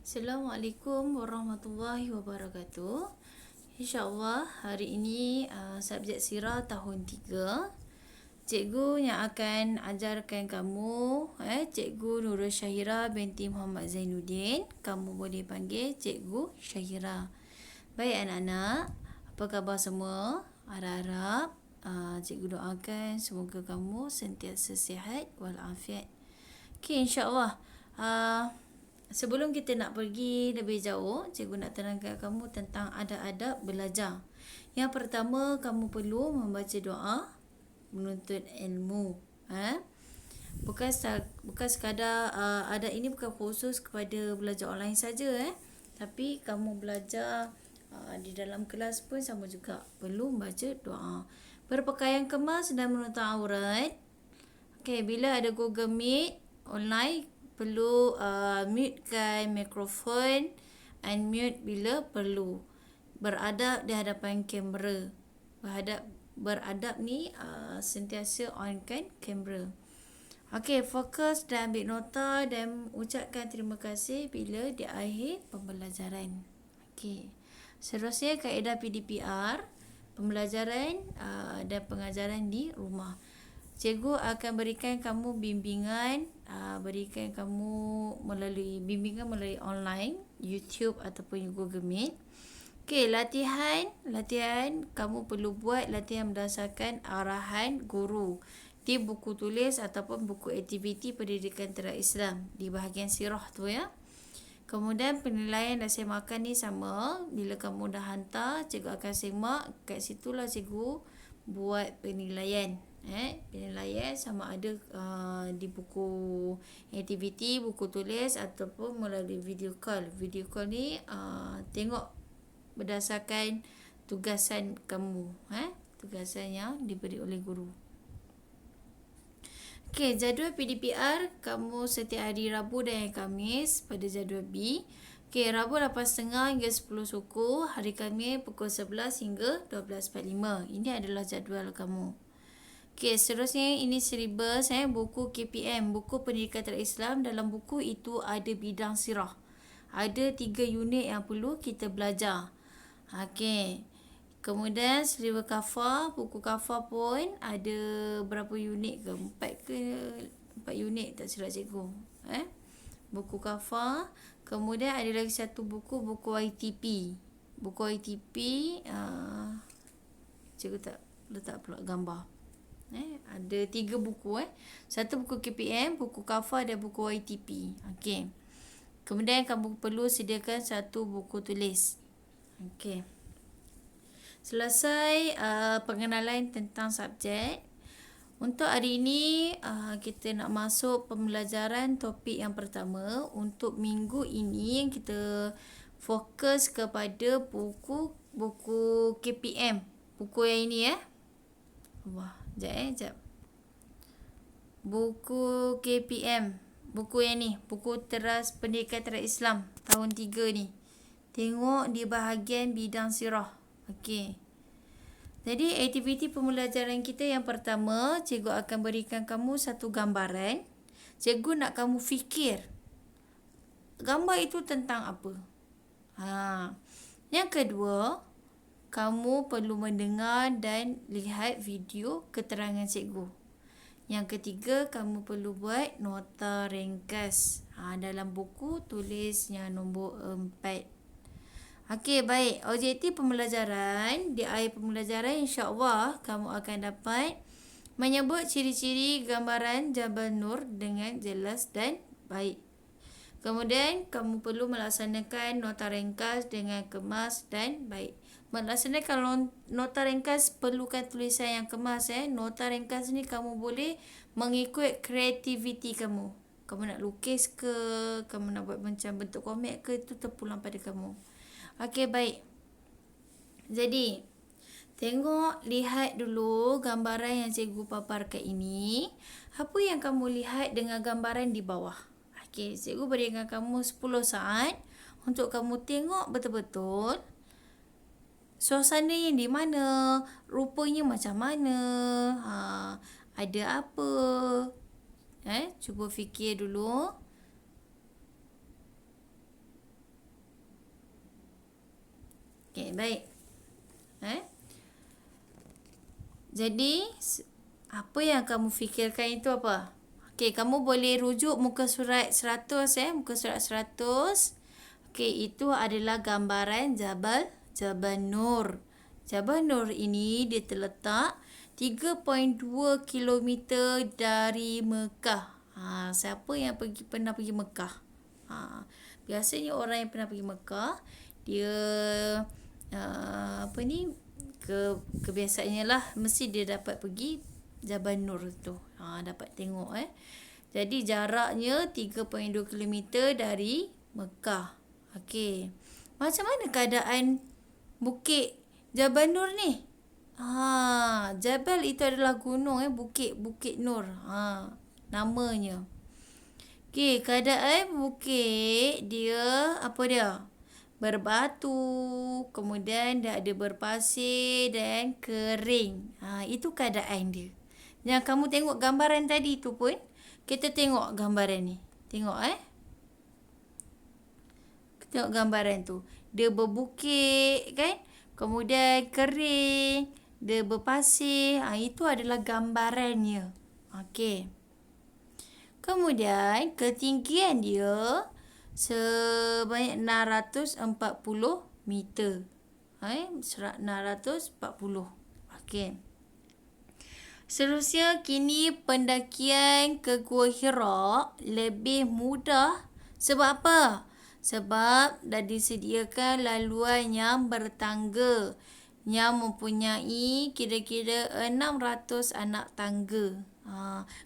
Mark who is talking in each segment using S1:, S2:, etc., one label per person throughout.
S1: Assalamualaikum warahmatullahi wabarakatuh. InsyaAllah hari ini subjek sirah tahun 3. Cikgu yang akan ajarkan kamu Cikgu Nurul Syahira binti Muhammad Zainuddin. Kamu boleh panggil Cikgu Syahira. Baik anak-anak, apa khabar semua? Harap-harap cikgu doakan semoga kamu sentiasa sihat walafiat. Okey, insyaAllah sebelum kita nak pergi lebih jauh, cikgu nak terangkan kamu tentang adab-adab belajar. Yang pertama, kamu perlu membaca doa menuntut ilmu. Bukan sekadar adab ini bukan khusus kepada belajar online saja. Tapi kamu belajar di dalam kelas pun sama juga perlu membaca doa. Berpakaian kemas dan menutup aurat. Okey, bila ada Google Meet online, perlu mutekan mikrofon, unmute bila perlu. Beradab di hadapan kamera. Beradab ni sentiasa onkan kamera. Okey, fokus dan ambil nota dan ucapkan terima kasih bila di akhir pembelajaran. Okey. Seterusnya kaedah PDPR, pembelajaran dan pengajaran di rumah. Cikgu akan berikan kamu bimbingan, melalui online, YouTube ataupun Google Meet. Okey, latihan kamu perlu buat latihan berdasarkan arahan guru di buku tulis ataupun buku aktiviti pendidikan terhadap Islam di bahagian sirah tu ya. Kemudian penilaian dan semakan ni sama. Bila kamu dah hantar, cikgu akan semak. Kat situlah cikgu buat penilaian. Penilaian sama ada di buku aktiviti, buku tulis ataupun melalui video call. Video call ni tengok berdasarkan tugasan kamu, tugasan yang diberi oleh guru. Okey, jadual PDPR kamu setiap hari Rabu dan Khamis pada jadual B. Okey, Rabu 8.30 hingga 10 suku, hari Khamis pukul 11 hingga 12.45. Ini adalah jadual kamu. Okey, seterusnya ini silibus buku KPM, buku pendidikan terhadap Islam. Dalam buku itu ada bidang sirah. Ada 3 unit yang perlu kita belajar. Okey. Kemudian silibus kafah, buku kafah pun ada berapa unit ke? 4 unit tak silap cikgu. Buku kafah. Kemudian ada lagi satu buku YTP. Buku YTP cikgu tak letak pula gambar. Ada 3 buku. Satu buku KPM, buku kafah dan buku YTP. Okey. Kemudian kamu perlu sediakan satu buku tulis. Okey. Selesai pengenalan tentang subjek. Untuk hari ini kita nak masuk pembelajaran topik yang pertama. Untuk minggu ini kita fokus kepada buku KPM. Buku yang ini Sekejap. Buku KPM. Buku yang ni. Buku Teras Pendidikan Terhadap Islam. Tahun 3 ni. Tengok di bahagian bidang sirah. Okey. Jadi aktiviti pembelajaran kita yang pertama, cikgu akan berikan kamu satu gambaran. Cikgu nak kamu fikir. Gambar itu tentang apa? Yang kedua, kamu perlu mendengar dan lihat video keterangan cikgu. Yang ketiga, kamu perlu buat nota ringkas. Dalam buku tulisnya nombor 4. Okey, baik. Objektif pembelajaran. Di akhir pembelajaran, insyaAllah kamu akan dapat menyebut ciri-ciri gambaran Jabal Nur dengan jelas dan baik. Kemudian, kamu perlu melaksanakan nota ringkas dengan kemas dan baik. Melaksanakan nota ringkas perlukan tulisan yang kemas. Nota ringkas ni kamu boleh mengikut kreativiti kamu. Kamu nak lukis ke, kamu nak buat macam bentuk komik ke, itu terpulang pada kamu. Okey, baik. Jadi, lihat dulu gambaran yang cikgu paparkan ini. Apa yang kamu lihat dengan gambaran di bawah? Okey, cikgu berikan kamu 10 saat untuk kamu tengok betul-betul suasana yang di mana, rupanya macam mana, ada apa. Cuba fikir dulu. baik. Jadi apa yang kamu fikirkan itu apa? Okey, kamu boleh rujuk muka surat 100 muka surat 100. Okey, itu adalah gambaran Jabal Nur. Jabal Nur ini dia terletak 3.2 kilometer dari Mekah. Siapa yang pernah pergi Mekah? Biasanya orang yang pernah pergi Mekah, dia kebiasaannya lah mesti dia dapat pergi Jabal Nur tu. Dapat tengok Jadi jaraknya 3.2 kilometer dari Mekah. Okey. Macam mana keadaan Bukit Jabal Nur ni? Jabal itu adalah gunung Bukit Nur. Namanya. Okey, keadaan bukit dia apa dia? Berbatu, kemudian dia ada berpasir dan kering. Itu keadaan dia. Yang kamu tengok gambaran tadi tu pun, kita tengok gambaran ni. Tengok Tengok gambaran tu. Dia berbukit kan? Kemudian kering, dia berpasir. Itu adalah gambarannya. Okey. Kemudian ketinggian dia sebanyak 640 meter. 640. Okey. Seterusnya, kini pendakian ke Gua Hira lebih mudah. Sebab apa? Sebab dah disediakan laluan yang bertangga yang mempunyai kira-kira 600 anak tangga.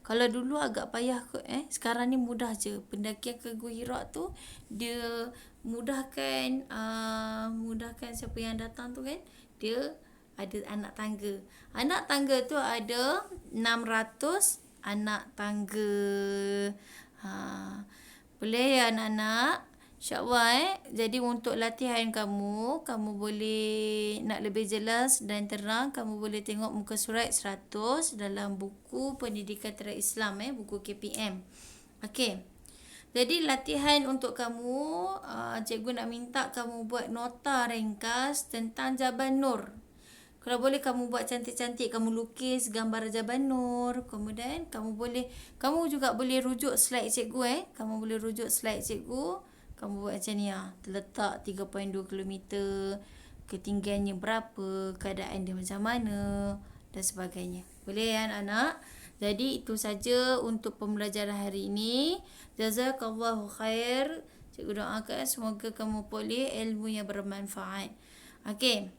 S1: Kalau dulu agak payah kot sekarang ni mudah je. Pendakian ke Gua Hira tu dia mudahkan siapa yang datang tu kan, dia ada anak tangga. Anak tangga tu ada 600 anak tangga. Boleh ya anak-anak? InsyaAllah Jadi untuk latihan kamu boleh nak lebih jelas dan terang, kamu boleh tengok muka surat 100 dalam buku Pendidikan Tera Islam buku KPM. Okey. Jadi latihan untuk kamu, cikgu nak minta kamu buat nota ringkas tentang Jabal Nur. Kalau boleh kamu buat cantik-cantik, kamu lukis gambar Jabal Nur. Kemudian kamu juga boleh rujuk slide cikgu Kamu boleh rujuk slide cikgu. Kamu buat macam ni terletak 3.2 km, ketinggiannya berapa, keadaan dia macam mana dan sebagainya. Boleh ya anak-anak? Jadi itu saja untuk pembelajaran hari ini. Jazakallahu khair. Cikgu doakan semoga kamu boleh ilmu yang bermanfaat. Okey.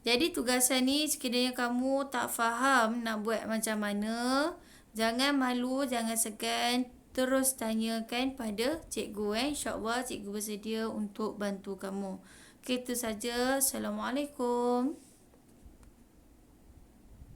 S1: Jadi tugasan ni sekiranya kamu tak faham nak buat macam mana, jangan malu, jangan segan. Terus tanyakan pada cikgu InsyaAllah cikgu bersedia untuk bantu kamu. Okey, itu saja. Assalamualaikum.